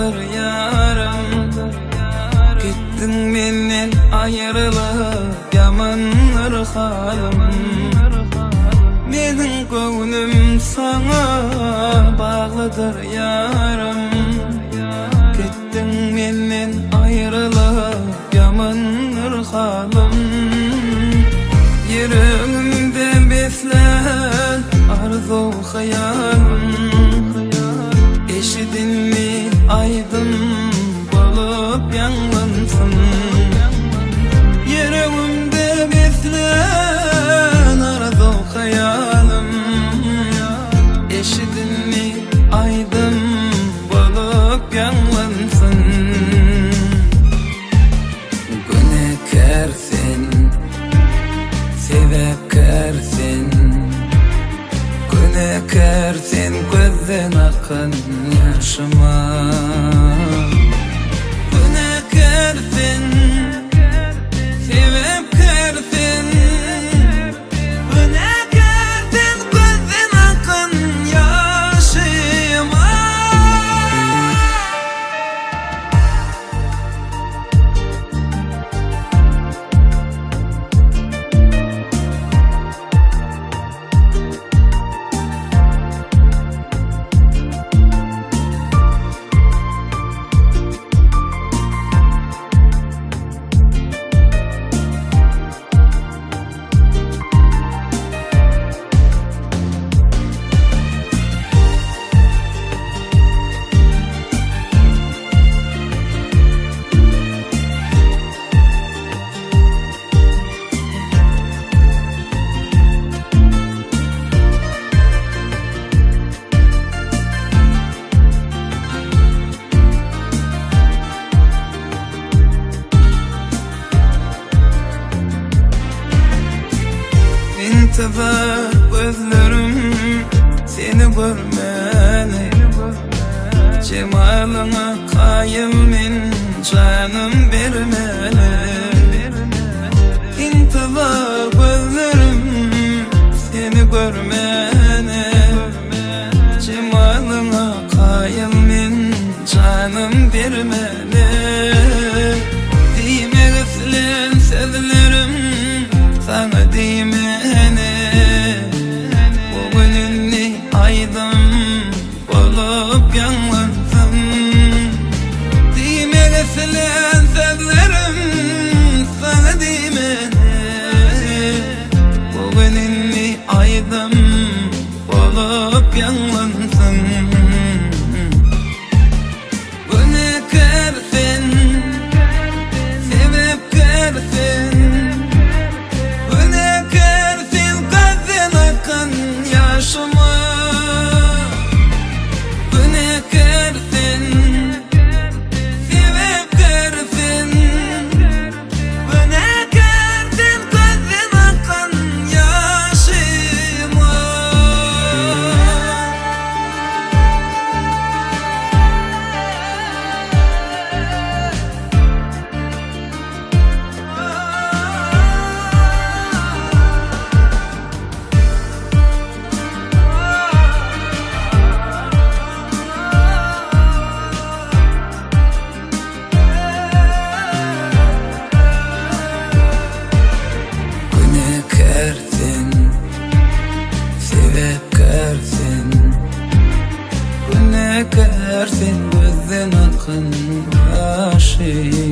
bağlıdır yarım. Gittin menden ayrılıp yamanır halim. Menin göwnüm sana bağlıdır yarım. Gittin menden ayrılıp yamanır halim. Yüreğimde beslen arzu hayalim. Eşidin mi aydın bolup yanlansın. Yüreğimde beslen arzu hayalim. Eşidin mi aydın bolup yanlansın. Günekersin, sebepkersin. Günekersin, gözden akan yaşıma. Günekersin, sebepkersin. Günekersin, gözden akan yaşıma. İntizar gözlerim seni görmeli. Cemalına kayılmin canım vermeli. İntizar gözlerim seni görmeli. Cemalına kayılmin canım vermeli. Dime gıslen sözlerim sana dime. Bolup yanlansın. Dime gesilen sözlerim sana dime. Bugününni aydım bolup yanlansın. Günekersin, sebepkersin. Günekersin, gözden akan yaşıma. Günekersin, gözden akın yaşım.